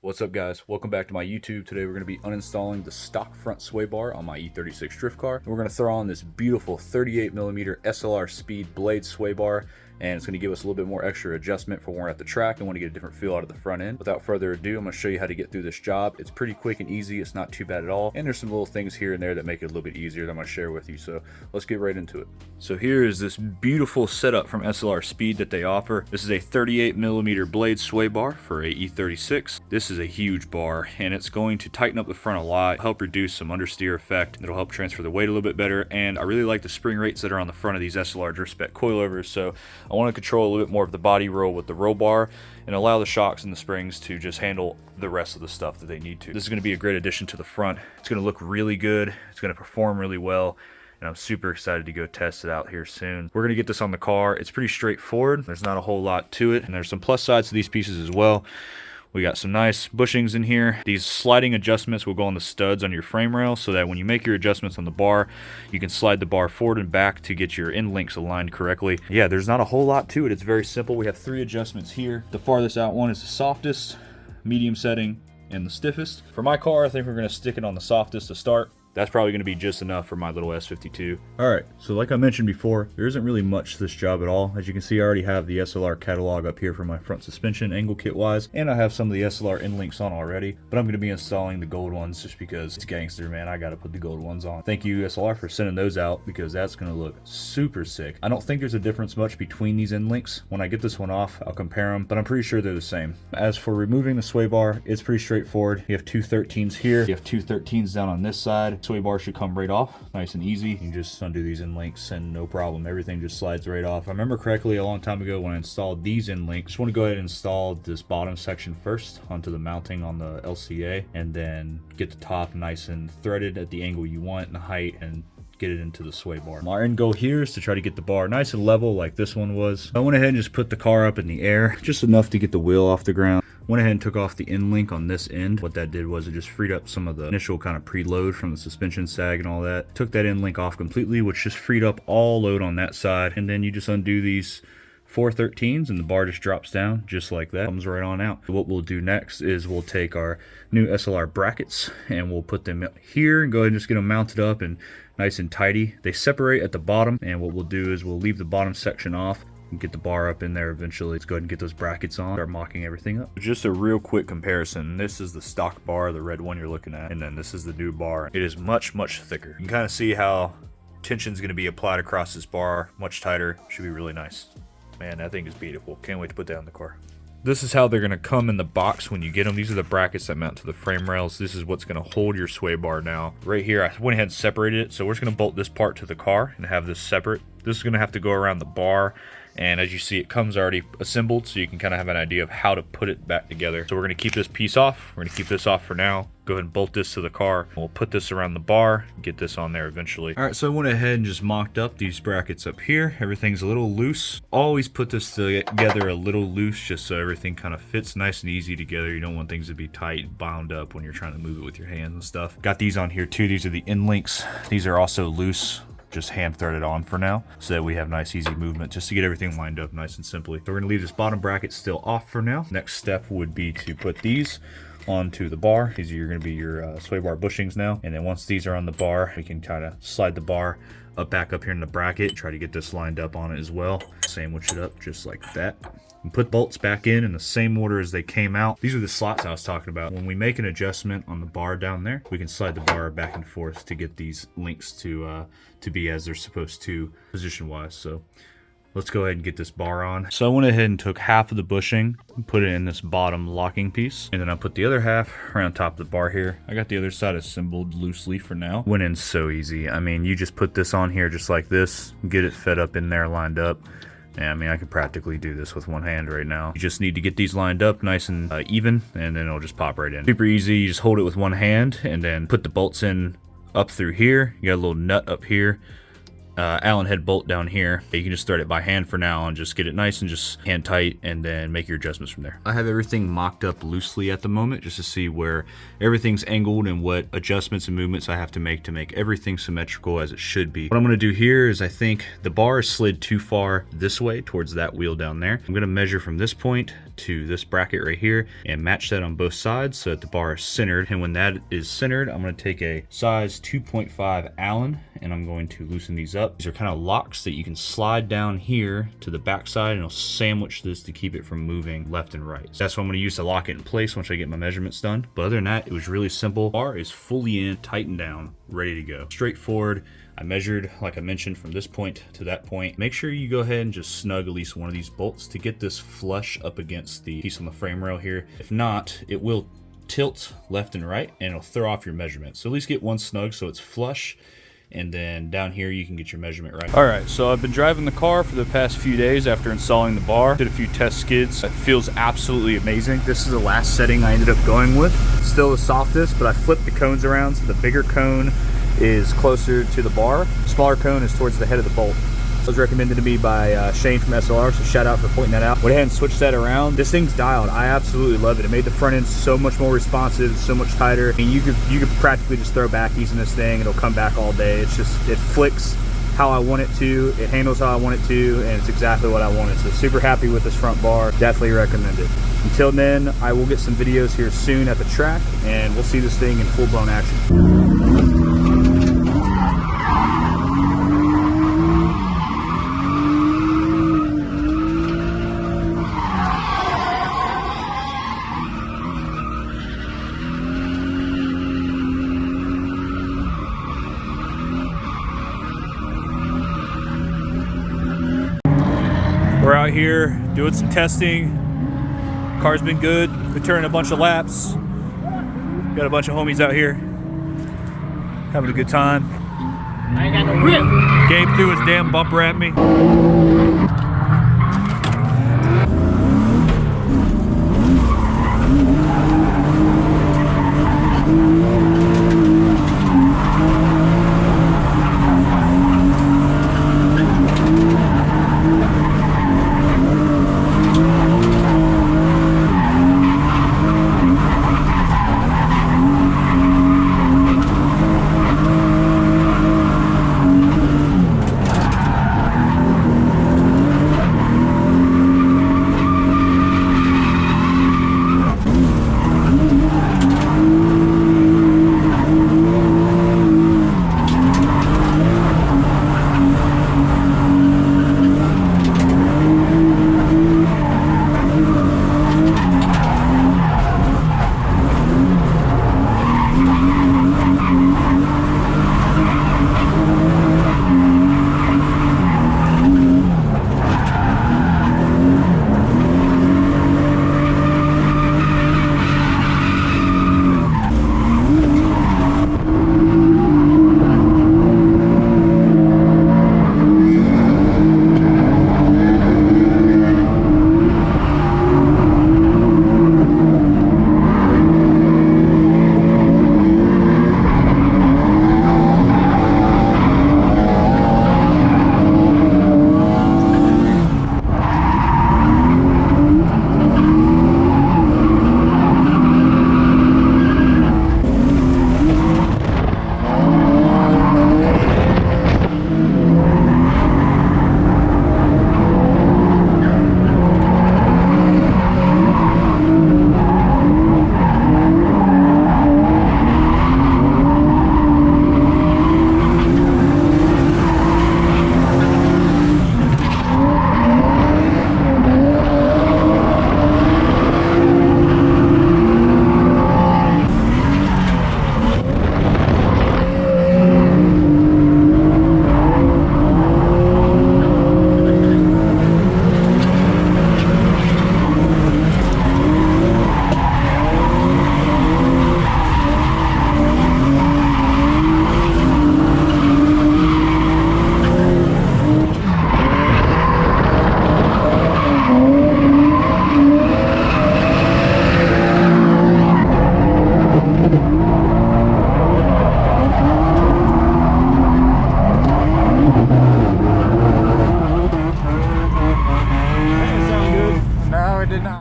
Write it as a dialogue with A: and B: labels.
A: What's up, guys? Welcome back to my YouTube. Today we're going to be uninstalling the stock front sway bar on my E36 drift car. And we're going to throw on this beautiful 38mm SLR speed blade sway bar, and it's going to give us a little bit more extra adjustment for when we're at the track and want to get a different feel out of the front end. Without further ado, I'm going to show you how to get through this job. It's pretty quick and easy. It's not too bad at all, and there's some little things here and there that make it a little bit easier that I'm going to share with you. So let's get right into it. So here is this beautiful setup from SLR Speed that they offer. This is a 38mm blade sway bar for a E36. This is a huge bar, and it's going to tighten up the front a lot, help reduce some understeer effect. It'll help transfer the weight a little bit better, and I really like the spring rates that are on the front of these SLR drift spec coilovers. So I want to control a little bit more of the body roll with the roll bar and allow the shocks and the springs to just handle the rest of the stuff that they need to. This is going to be a great addition to the front. It's going to look really good. It's going to perform really well, and I'm super excited to go test it out here soon. We're going to get this on the car. It's pretty straightforward. There's not a whole lot to it, and there's some plus sides to these pieces as well. We got some nice bushings in here. These sliding adjustments will go on the studs on your frame rail so that when you make your adjustments on the bar, you can slide the bar forward and back to get your end links aligned correctly. Yeah, there's not a whole lot to it. It's very simple. We have 3 adjustments here. The farthest out one is the softest, medium setting, and the stiffest. For my car, I think we're going to stick it on the softest to start. That's probably going to be just enough for my little S52. Alright, so like I mentioned before, there isn't really much to this job at all. As you can see, I already have the SLR catalog up here for my front suspension angle kit wise, and I have some of the SLR end links on already, but I'm going to be installing the gold ones just because it's gangster, man. I got to put the gold ones on. Thank you, SLR, for sending those out because that's going to look super sick. I don't think there's a difference much between these end links. When I get this one off, I'll compare them, but I'm pretty sure they're the same. As for removing the sway bar, it's pretty straightforward. You have 2 13s here. You have 2 13s down on this side. Sway bar should come right off, nice and easy. You can just undo these end links and no problem. Everything just slides right off. I remember correctly a long time ago when I installed these end links, just want to go ahead and install this bottom section first onto the mounting on the LCA, and then get the top nice and threaded at the angle you want and the height, and get it into the sway bar. My end goal here is to try to get the bar nice and level like this one was. I went ahead and just put the car up in the air, just enough to get the wheel off the ground. Went ahead and took off the end link on this end. What that did was it just freed up some of the initial kind of preload from the suspension sag and all that. Took that end link off completely, which just freed up all load on that side. And then you just undo these 4 13s and the bar just drops down just like that. Comes right on out. What we'll do next is we'll take our new SLR brackets and we'll put them here and go ahead and just get them mounted up and nice and tidy. They separate at the bottom, and what we'll do is we'll leave the bottom section off and get the bar up in there eventually. Let's go ahead and get those brackets on, start mocking everything up. Just a real quick comparison. This is the stock bar, the red one you're looking at, and then this is the new bar. It is much, much thicker. You can kind of see how tension's going to be applied across this bar, much tighter. Should be really nice. Man, that thing is beautiful. Can't wait to put that in the car. This is how they're going to come in the box when you get them. These are the brackets that mount to the frame rails. This is what's going to hold your sway bar now. Right here, I went ahead and separated it. So we're just going to bolt this part to the car and have this separate. This is going to have to go around the bar. And as you see, it comes already assembled, so you can kind of have an idea of how to put it back together. So we're going to keep this piece off. We're going to keep this off for now. Go ahead and bolt this to the car. We'll put this around the bar, get this on there eventually. All right, so I went ahead and just mocked up these brackets up here. Everything's a little loose. Always put this together a little loose just so everything kind of fits nice and easy together. You don't want things to be tight and bound up when you're trying to move it with your hands and stuff. Got these on here too. These are the end links. These are also loose. Just hand threaded on for now so that we have nice easy movement just to get everything lined up nice and simply. So we're going to leave this bottom bracket still off for now. Next step would be to put these onto the bar. These are going to be your sway bar bushings now, and then once these are on the bar, we can kind of slide the bar back up here in the bracket, try to get this lined up on it as well. Sandwich it up just like that. And put bolts back in the same order as they came out. These are the slots I was talking about. When we make an adjustment on the bar down there, we can slide the bar back and forth to get these links to be as they're supposed to position wise. So let's go ahead and get this bar on. So I went ahead and took half of the bushing and put it in this bottom locking piece, and then I put the other half around top of the bar here. I got the other side assembled loosely for now. Went in so easy. I mean, you just put this on here just like this, get it fed up in there, lined up. Yeah, I mean, I could practically do this with one hand right now. You just need to get these lined up nice and even, and then it'll just pop right in. Super easy. You just hold it with one hand and then put the bolts in up through here. You got a little nut up here. Allen head bolt down here. You can just start it by hand for now and just get it nice and just hand tight, and then make your adjustments from there. I have everything mocked up loosely at the moment just to see where everything's angled and what adjustments and movements I have to make everything symmetrical as it should be. What I'm going to do here is I think the bar is slid too far this way towards that wheel down there. I'm going to measure from this point to this bracket right here and match that on both sides so that the bar is centered. And when that is centered, I'm going to take a size 2.5 Allen and I'm going to loosen these up. These are kind of locks that you can slide down here to the back side and it'll sandwich this to keep it from moving left and right. So that's what I'm going to use to lock it in place once I get my measurements done. But other than that, it was really simple. Bar is fully in, tightened down, ready to go. Straightforward. I measured, like I mentioned, from this point to that point. Make sure you go ahead and just snug at least one of these bolts to get this flush up against the piece on the frame rail here. If not, it will tilt left and right and it'll throw off your measurement. So at least get one snug so it's flush. And then down here you can get your measurement right. All right, so I've been driving the car for the past few days after installing the bar. Did a few test skids. It feels absolutely amazing. This is the last setting I ended up going with. Still the softest, but I flipped the cones around so the bigger cone is closer to the bar. Smaller cone is towards the head of the bolt. It was recommended to me by Shane from SLR, so shout out for pointing that out. Went ahead and switched that around. This thing's dialed. I absolutely love it. It made the front end so much more responsive, so much tighter. I mean, you could practically just throw backies in this thing. It'll come back all day. It's just, it flicks how I want it to, it handles how I want it to, and it's exactly what I wanted. So super happy with this front bar. Definitely recommend it. Until then, I will get some videos here soon at the track, and we'll see this thing in full-blown action. We're out here doing some testing. Car's been good. Been turning a bunch of laps. Got a bunch of homies out here having a good time.
B: I ain't got no whip.
A: Gabe threw his damn bumper at me.